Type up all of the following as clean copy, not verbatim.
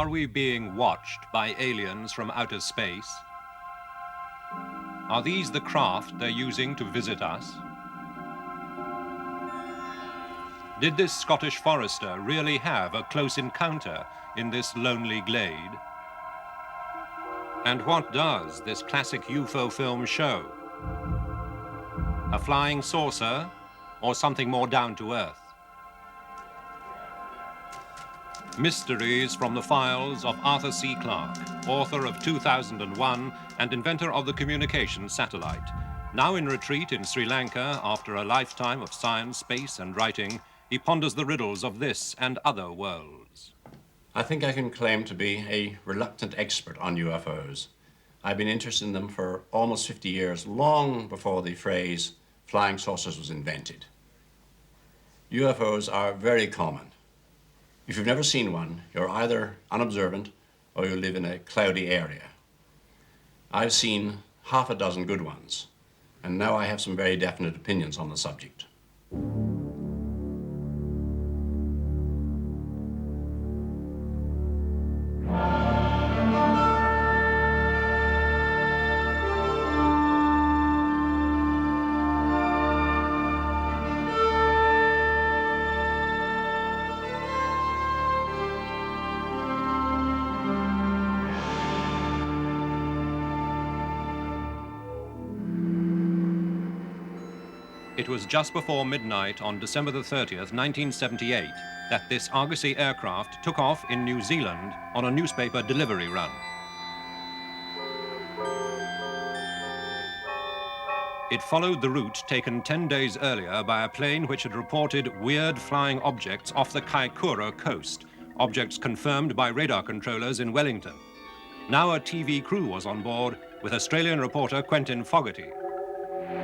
Are we being watched by aliens from outer space? Are these the craft they're using to visit us? Did this Scottish forester really have a close encounter in this lonely glade? And what does this classic UFO film show? A flying saucer or something more down to earth? Mysteries from the files of Arthur C. Clarke, author of 2001 and inventor of the communications satellite. Now in retreat in Sri Lanka after a lifetime of science, space and writing, he ponders the riddles of this and other worlds. I think I can claim to be a reluctant expert on UFOs. I've been interested in them for almost 50 years, long before the phrase flying saucers was invented. UFOs are very common. If you've never seen one, you're either unobservant or you live in a cloudy area. I've seen half a dozen good ones, and now I have some very definite opinions on the subject. It was just before midnight on December the 30th, 1978, that this Argosy aircraft took off in New Zealand on a newspaper delivery run. It followed the route taken 10 days earlier by a plane which had reported weird flying objects off the Kaikoura coast, objects confirmed by radar controllers in Wellington. Now a TV crew was on board with Australian reporter Quentin Fogarty.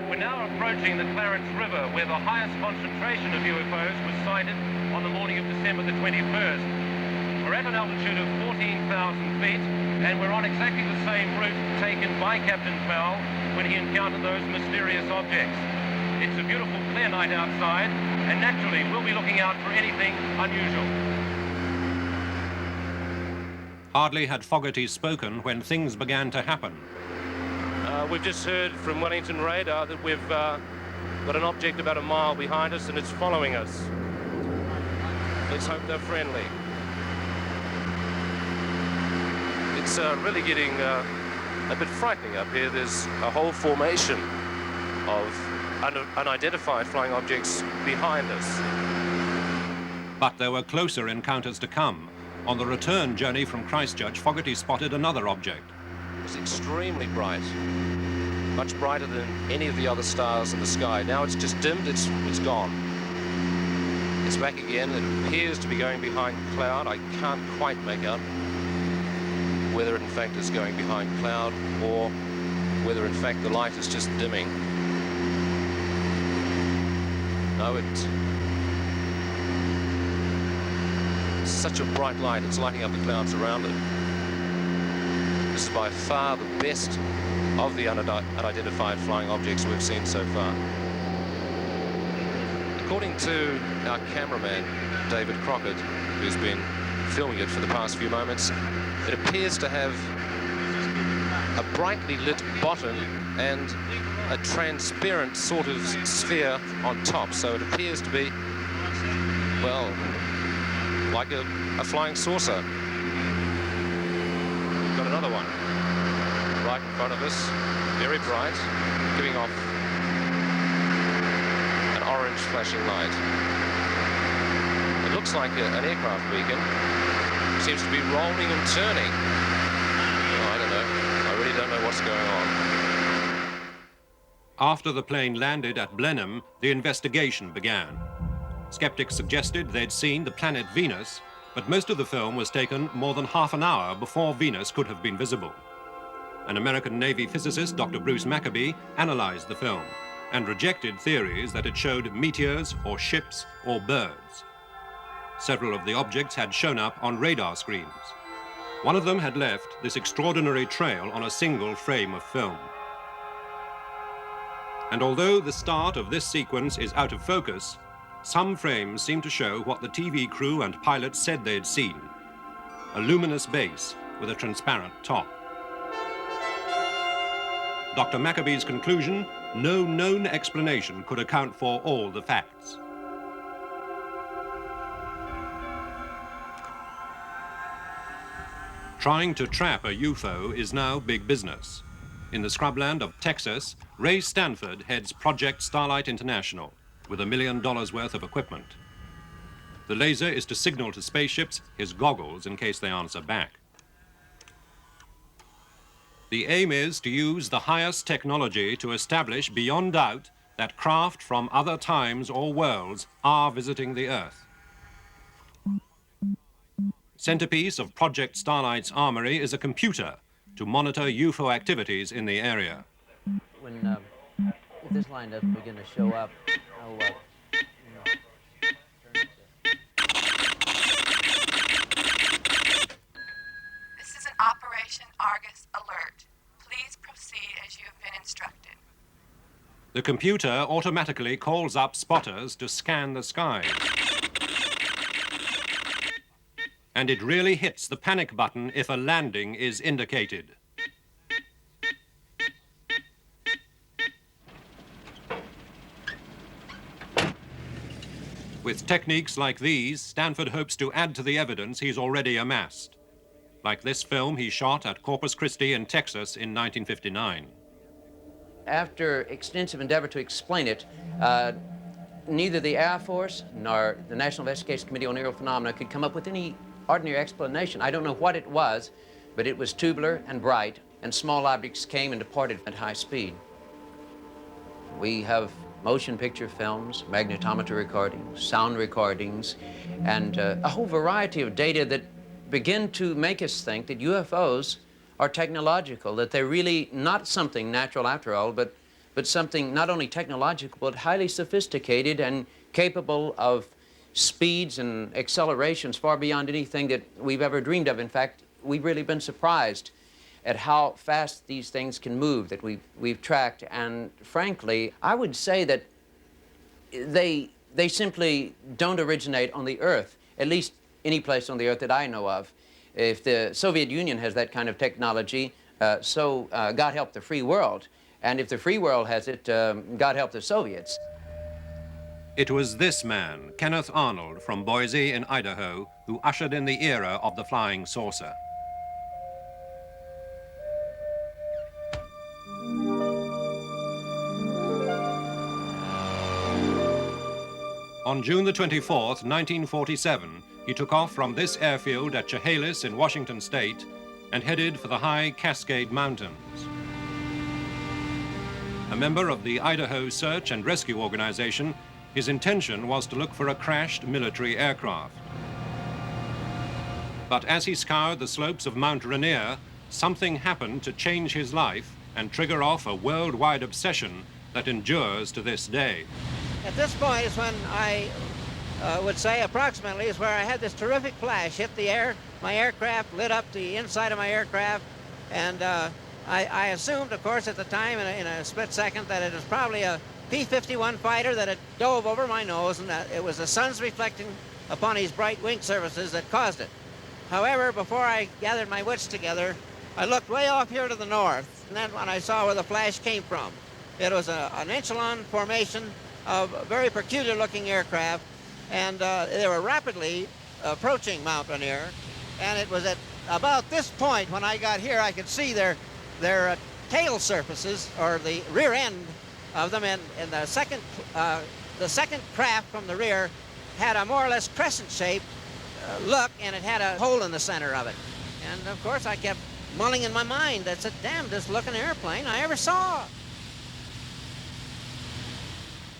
We're now approaching the Clarence River, where the highest concentration of UFOs was sighted on the morning of December the 21st. We're at an altitude of 14,000 feet, and we're on exactly the same route taken by Captain Powell when he encountered those mysterious objects. It's a beautiful, clear night outside, and naturally, we'll be looking out for anything unusual. Hardly had Fogarty spoken when things began to happen. We've just heard from Wellington radar that we've got an object about a mile behind us and it's following us. Let's hope they're friendly. It's really getting a bit frightening up here. There's a whole formation of unidentified flying objects behind us. But there were closer encounters to come. On the return journey from Christchurch, Fogarty spotted another object. It's extremely bright, much brighter than any of the other stars in the sky. Now it's just dimmed, it's gone. It's back again. It appears to be going behind cloud. I can't quite make out whether it in fact is going behind cloud or whether in fact the light is just dimming. No, it's such a bright light, it's lighting up the clouds around it. This is by far the best of the unidentified flying objects we've seen so far. According to our cameraman, David Crockett, who's been filming it for the past few moments, it appears to have a brightly lit bottom and a transparent sort of sphere on top. So it appears to be, well, like a flying saucer. We've got another one right in front of us, very bright, giving off an orange flashing light. It looks like an aircraft beacon. It seems to be rolling and turning. Oh, I don't know. I really don't know what's going on. After the plane landed at Blenheim, the investigation began. Skeptics suggested they'd seen the planet Venus, but most of the film was taken more than half an hour before Venus could have been visible. An American Navy physicist, Dr. Bruce Maccabee, analyzed the film and rejected theories that it showed meteors or ships or birds. Several of the objects had shown up on radar screens. One of them had left this extraordinary trail on a single frame of film. And although the start of this sequence is out of focus, some frames seem to show what the TV crew and pilots said they'd seen. a luminous base with a transparent top. Dr. Maccabee's conclusion, no known explanation could account for all the facts. Trying to trap a UFO is now big business. In the scrubland of Texas, Ray Stanford heads Project Starlight International with $1 million worth of equipment. The laser is to signal to spaceships his goggles in case they answer back. The aim is to use the highest technology to establish beyond doubt that craft from other times or worlds are visiting the Earth. Centerpiece of Project Starlight's armory is a computer to monitor UFO activities in the area. When if this line doesn't begin to show up, I'll This is an Operation Argus alert. Please proceed as you have been instructed. The computer automatically calls up spotters to scan the skies. And it really hits the panic button if a landing is indicated. With techniques like these, Stanford hopes to add to the evidence he's already amassed. Like this film he shot at Corpus Christi in Texas in 1959. After extensive endeavor to explain it, neither the Air Force nor the National Investigation Committee on Aerial Phenomena could come up with any ordinary explanation. I don't know what it was, but it was tubular and bright, and small objects came and departed at high speed. We have motion picture films, magnetometer recordings, sound recordings, and a whole variety of data that begin to make us think that UFOs are technological, that they're really not something natural after all, but something not only technological, but highly sophisticated and capable of speeds and accelerations far beyond anything that we've ever dreamed of. In fact, we've really been surprised at how fast these things can move that we've tracked. And frankly, I would say that they simply don't originate on the Earth, at least any place on the Earth that I know of. If the Soviet Union has that kind of technology, so God help the free world. And if the free world has it, God help the Soviets. It was this man, Kenneth Arnold, from Boise in Idaho, who ushered in the era of the flying saucer. On June the 24th, 1947, he took off from this airfield at Chehalis in Washington State and headed for the high Cascade Mountains. A member of the Idaho Search and Rescue Organization, his intention was to look for a crashed military aircraft. But as he scoured the slopes of Mount Rainier, something happened to change his life and trigger off a worldwide obsession that endures to this day. At this point is when I would say approximately is where I had this terrific flash hit the air. My aircraft lit up the inside of my aircraft, and I assumed, of course, at the time in a split second that it was probably a P-51 fighter that had dove over my nose, and that it was the sun's reflecting upon his bright wing surfaces that caused it. However, before I gathered my wits together, I looked way off here to the north, and then when I saw where the flash came from, it was an echelon formation of very peculiar-looking aircraft, and they were rapidly approaching Mount Rainier. And it was at about this point when I got here, I could see their tail surfaces, or the rear end of them, and the second craft from the rear had a more or less crescent-shaped look, and it had a hole in the center of it. And of course, I kept mulling in my mind, that's the damnedest looking airplane I ever saw.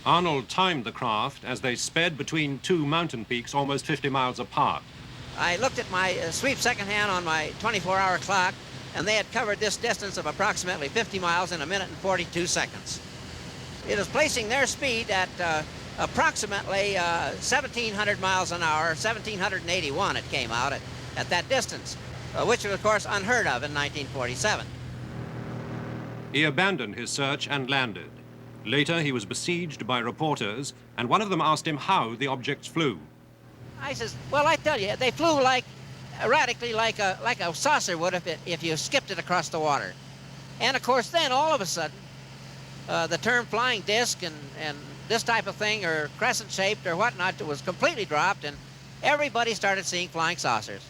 Arnold timed the craft as they sped between two mountain peaks almost 50 miles apart. I looked at my sweep second hand on my 24-hour clock, and they had covered this distance of approximately 50 miles in 1 minute and 42 seconds. It is placing their speed at approximately 1,700 miles an hour, 1,781 it came out at that distance, which was, of course, unheard of in 1947. He abandoned his search and landed. Later, he was besieged by reporters, and one of them asked him how the objects flew. I says, well, I tell you, they flew like erratically like a saucer would if you skipped it across the water. And of course, then all of a sudden, the term flying disc and this type of thing, or crescent-shaped or whatnot, was completely dropped, and everybody started seeing flying saucers.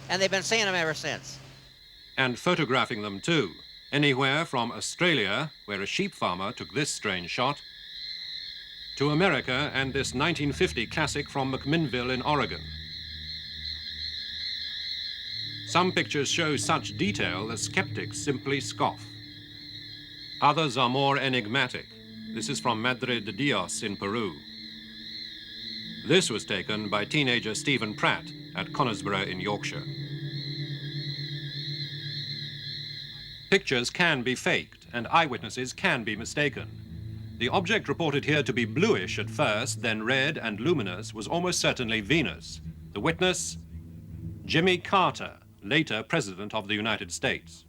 And they've been seeing them ever since. And photographing them too. Anywhere from Australia, where a sheep farmer took this strange shot, to America and this 1950 classic from McMinnville in Oregon. Some pictures show such detail that skeptics simply scoff. Others are more enigmatic. This is from Madre de Dios in Peru. This was taken by teenager Stephen Pratt at Conisborough in Yorkshire. Pictures can be faked and eyewitnesses can be mistaken. The object reported here to be bluish at first, then red and luminous, was almost certainly Venus. The witness, Jimmy Carter, later President of the United States.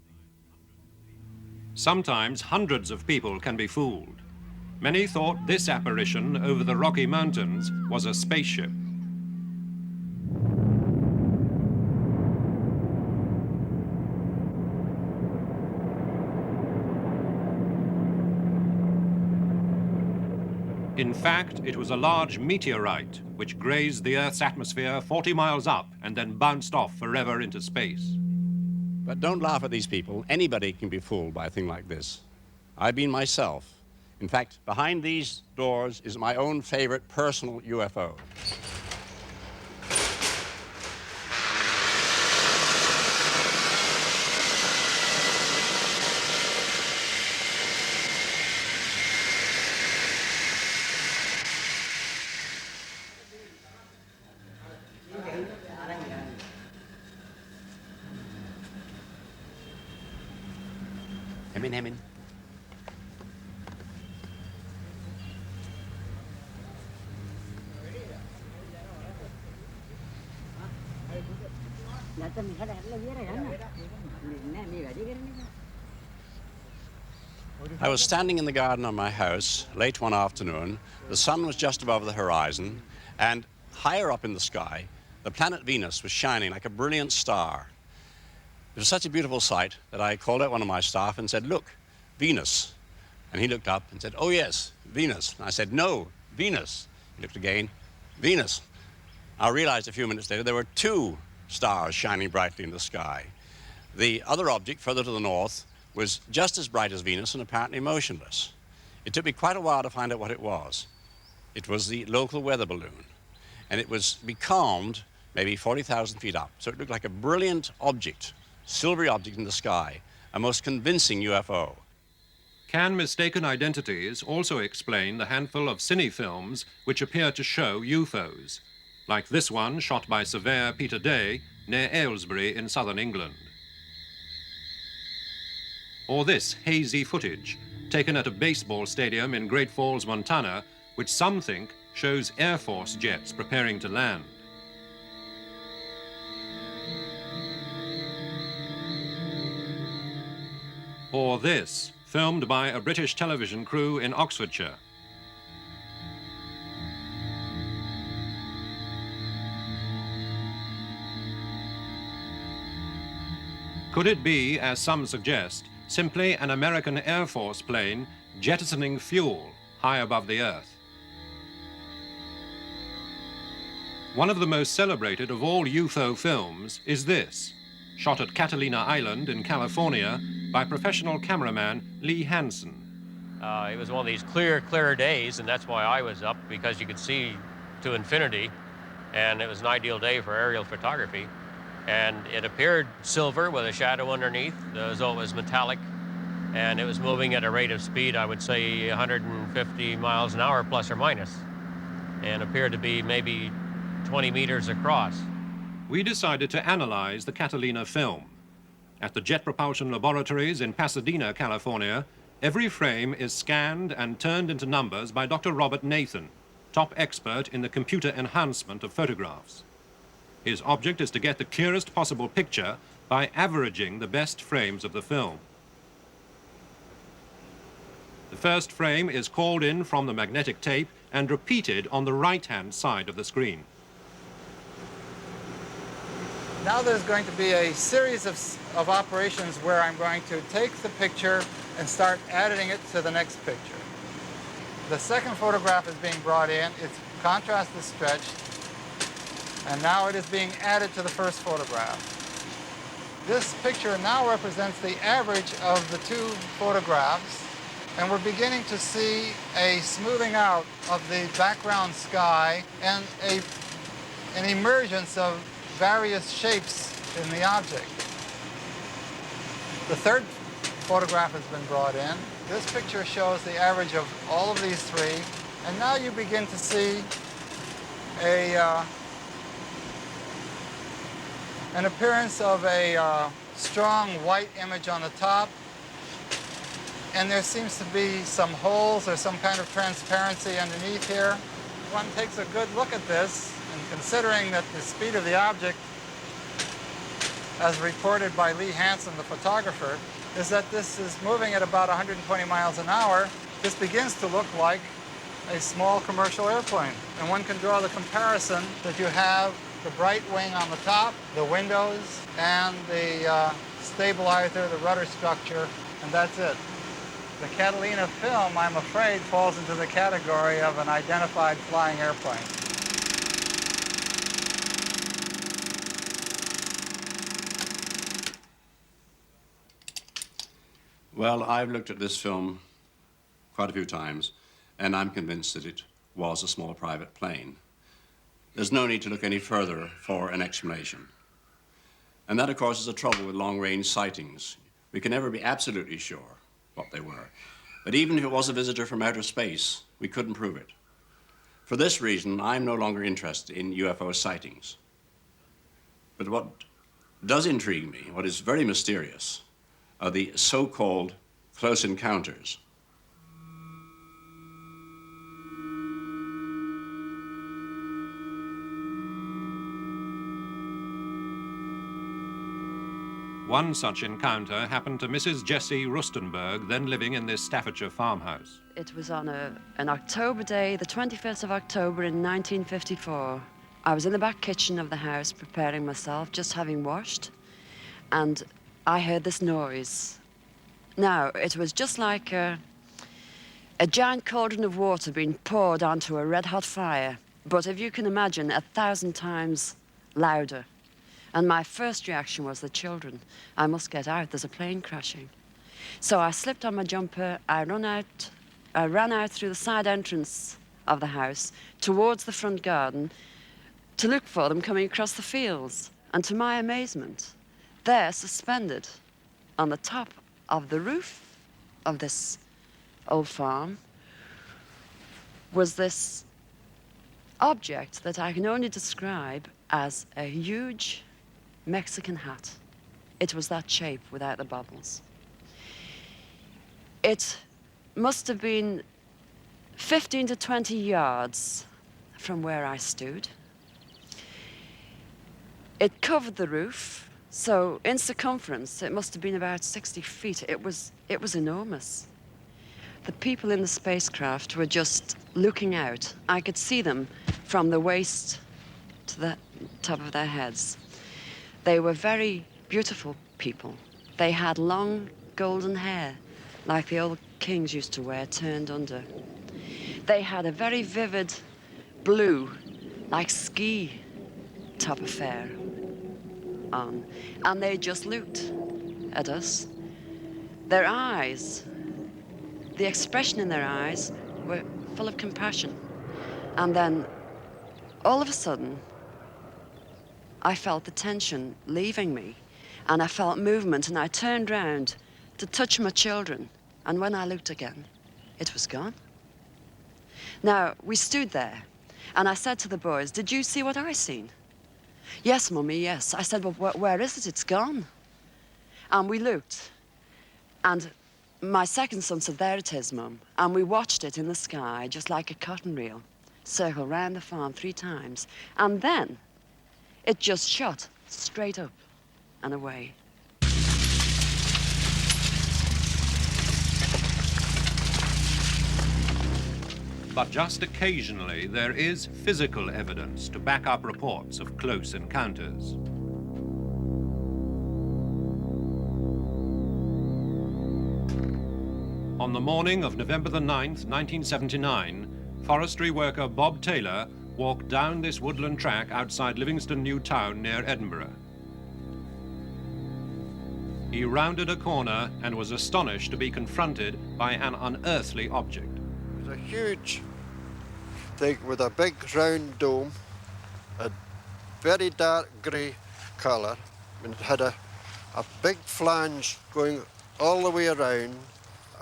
Sometimes hundreds of people can be fooled. Many thought this apparition over the Rocky Mountains was a spaceship. In fact, it was a large meteorite which grazed the Earth's atmosphere 40 miles up and then bounced off forever into space. But don't laugh at these people. Anybody can be fooled by a thing like this. I've been myself. In fact, behind these doors is my own favorite personal UFO. Hemin. I was standing in the garden of my house late one afternoon. The sun was just above the horizon, and higher up in the sky, the planet Venus was shining like a brilliant star. It was such a beautiful sight that I called out one of my staff and said, "Look, Venus." And he looked up and said, "Oh yes, Venus." And I said, "No, Venus." He looked again, "Venus." I realized a few minutes later there were two stars shining brightly in the sky. The other object further to the north was just as bright as Venus and apparently motionless. It took me quite a while to find out what it was. It was the local weather balloon, and it was becalmed maybe 40,000 feet up. So it looked like a brilliant object, silvery object in the sky, a most convincing UFO. Can mistaken identities also explain the handful of cine films which appear to show UFOs, like this one shot by surveyor Peter Day near Aylesbury in southern England? Or this hazy footage taken at a baseball stadium in Great Falls, Montana, which some think shows Air Force jets preparing to land. Or this, filmed by a British television crew in Oxfordshire. Could it be, as some suggest, simply an American Air Force plane jettisoning fuel high above the Earth? One of the most celebrated of all UFO films is this, shot at Catalina Island in California by professional cameraman Lee Hansen. It was one of these clear days, and that's why I was up, because you could see to infinity, and it was an ideal day for aerial photography. And it appeared silver with a shadow underneath, as though it was metallic, and it was moving at a rate of speed, I would say 150 miles an hour plus or minus, and appeared to be maybe 20 meters across. We decided to analyze the Catalina film. At the Jet Propulsion Laboratories in Pasadena, California, every frame is scanned and turned into numbers by Dr. Robert Nathan, top expert in the computer enhancement of photographs. His object is to get the clearest possible picture by averaging the best frames of the film. The first frame is called in from the magnetic tape and repeated on the right-hand side of the screen. Now there's going to be a series of operations where I'm going to take the picture and start editing it to the next picture. The second photograph is being brought in. Its contrast is stretched. And now it is being added to the first photograph. This picture now represents the average of the two photographs. And we're beginning to see a smoothing out of the background sky and an emergence of various shapes in the object. The third photograph has been brought in. This picture shows the average of all of these three. And now you begin to see an appearance of a strong white image on the top. And there seems to be some holes or some kind of transparency underneath here. One takes a good look at this, and considering that the speed of the object, as reported by Lee Hansen, the photographer, is that this is moving at about 120 miles an hour, this begins to look like a small commercial airplane. And one can draw the comparison that you have the bright wing on the top, the windows, and the stabilizer, the rudder structure, and that's it. The Catalina film, I'm afraid, falls into the category of an identified flying airplane. Well, I've looked at this film quite a few times, and I'm convinced that it was a small private plane. There's no need to look any further for an explanation. And that, of course, is the trouble with long-range sightings. We can never be absolutely sure what they were. But even if it was a visitor from outer space, we couldn't prove it. For this reason, I'm no longer interested in UFO sightings. But what does intrigue me, what is very mysterious, are the so-called close encounters. One such encounter happened to Mrs. Jessie Rustenberg, then living in this Staffordshire farmhouse. It was on an October day, the 25th of October in 1954. I was in the back kitchen of the house preparing myself, just having washed, and I heard this noise. Now, it was just like a giant cauldron of water being poured onto a red-hot fire, but if you can imagine, 1,000 times louder. And my first reaction was the children. I must get out, there's a plane crashing. So I slipped on my jumper, I ran out through the side entrance of the house towards the front garden to look for them coming across the fields. And to my amazement, there, suspended on the top of the roof of this old farm, was this object that I can only describe as a huge Mexican hat. It was that shape without the bubbles. It must have been 15 to 20 yards from where I stood. It covered the roof, so in circumference it must have been about 60 feet. It was enormous. The people in the spacecraft were just looking out. I could see them from the waist to the top of their heads. They were very beautiful people. They had long golden hair, like the old kings used to wear, turned under. They had a very vivid blue, like ski top affair on. And they just looked at us. Their eyes, the expression in their eyes were full of compassion. And then, all of a sudden, I felt the tension leaving me, and I felt movement, and I turned round to touch my children, and when I looked again, it was gone. Now, we stood there, and I said to the boys, "Did you see what I seen?" "Yes, Mummy, yes." I said, "Well, where is it? It's gone." And we looked, and my second son said, "There it is, Mum." And we watched it in the sky, just like a cotton reel, circle round the farm 3 times, and then it just shot straight up and away. But just occasionally, there is physical evidence to back up reports of close encounters. On the morning of November the 9th, 1979, forestry worker Bob Taylor walked down this woodland track outside Livingston New Town near Edinburgh. He rounded a corner and was astonished to be confronted by an unearthly object. It was a huge thing with a big round dome, a very dark grey colour, and it had a big flange going all the way around.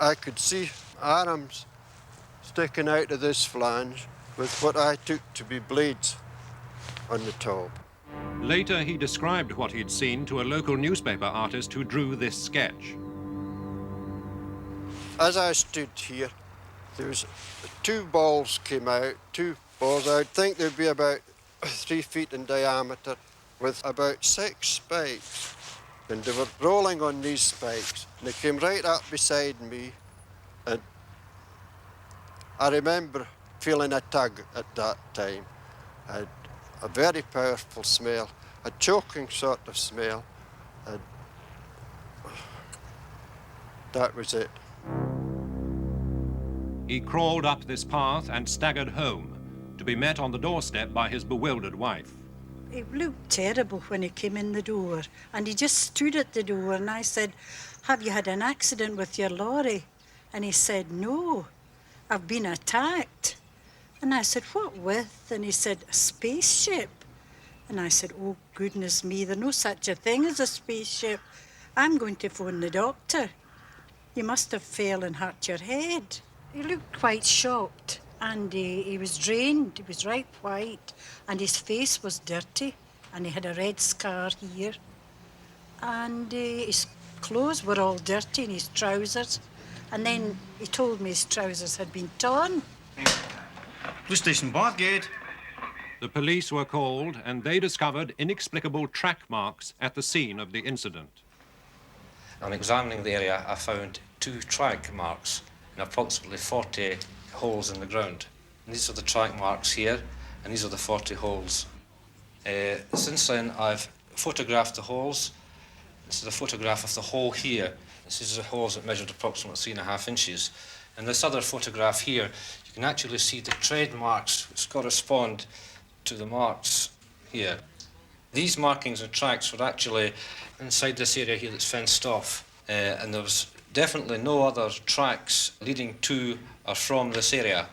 I could see arms sticking out of this flange with what I took to be blades on the top. Later, he described what he'd seen to a local newspaper artist who drew this sketch. As I stood here, there was two balls came out, two balls. I'd think they'd be about 3 feet in diameter with about 6 spikes. And they were rolling on these spikes. And they came right up beside me. And I remember feeling a tug at that time. A very powerful smell, a choking sort of smell. And that was it. He crawled up this path and staggered home, to be met on the doorstep by his bewildered wife. It looked terrible when he came in the door, and he just stood at the door, and I said, "Have you had an accident with your lorry?" And he said, "No, I've been attacked." And I said, "What with?" And he said, "A spaceship." And I said, "Oh, goodness me, there's no such a thing as a spaceship. I'm going to phone the doctor. You must have fell and hurt your head." He looked quite shocked, and he was drained. He was right white, and his face was dirty, and he had a red scar here. And his clothes were all dirty, and his trousers. And then he told me his trousers had been torn. Police station, Bathgate. The police were called, and they discovered inexplicable track marks at the scene of the incident. On examining the area, I found 2 track marks in approximately 40 holes in the ground. And these are the track marks here, and these are the 40 holes. Since then, I've photographed the holes. This is a photograph of the hole here. This is the holes that measured approximately 3.5 inches. And this other photograph here, you can actually see the tread marks which correspond to the marks here. These markings and tracks were actually inside this area here that's fenced off, and there was definitely no other tracks leading to or from this area.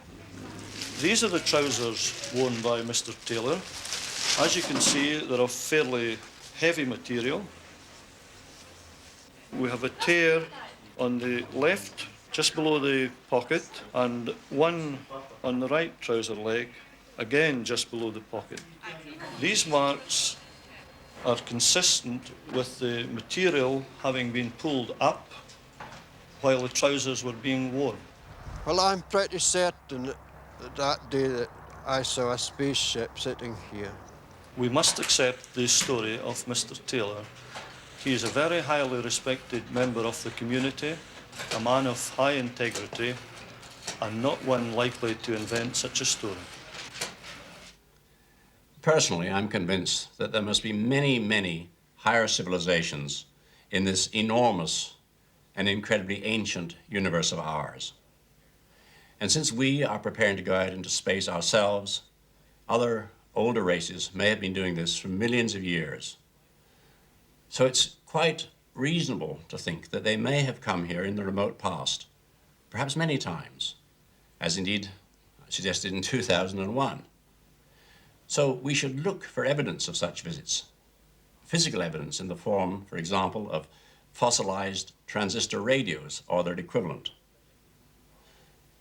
These are the trousers worn by Mr. Taylor. As you can see, they're of fairly heavy material. We have a tear on the left, just below the pocket, and one on the right trouser leg, again just below the pocket. These marks are consistent with the material having been pulled up while the trousers were being worn. Well, I'm pretty certain that day that I saw a spaceship sitting here. We must accept the story of Mr. Taylor. He is a very highly respected member of the community, a man of high integrity, and not one likely to invent such a story. Personally, I'm convinced that there must be many, many higher civilizations in this enormous and incredibly ancient universe of ours. And since we are preparing to go out into space ourselves, other older races may have been doing this for millions of years. So it's quite reasonable to think that they may have come here in the remote past, perhaps many times, as indeed suggested in 2001. So we should look for evidence of such visits, physical evidence in the form, for example, of fossilized transistor radios or their equivalent.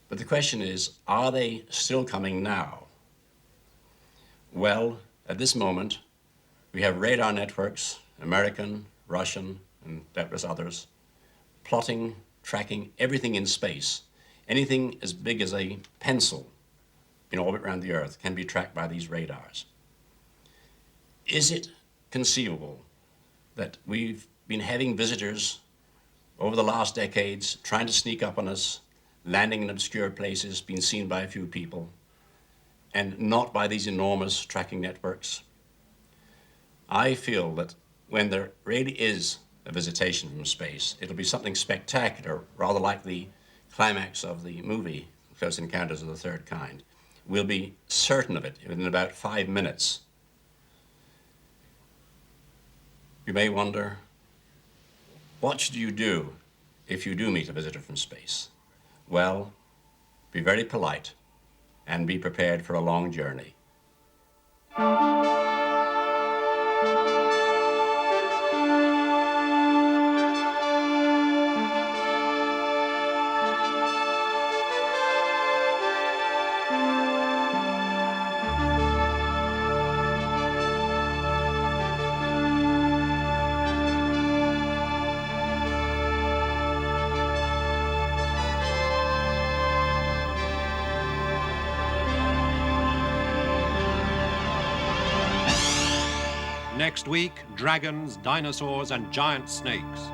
But the question is, are they still coming now? Well, at this moment, we have radar networks, American, Russian, and doubtless others, plotting, tracking everything in space. Anything as big as a pencil in orbit around the Earth can be tracked by these radars. Is it conceivable that we've been having visitors over the last decades trying to sneak up on us, landing in obscure places, being seen by a few people, and not by these enormous tracking networks? I feel that when there really is a visitation from space, it'll be something spectacular, rather like the climax of the movie, Close Encounters of the Third Kind, we'll be certain of it within about 5 minutes. You may wonder, what should you do if you do meet a visitor from space? Well, be very polite and be prepared for a long journey. Next week, dragons, dinosaurs, and giant snakes.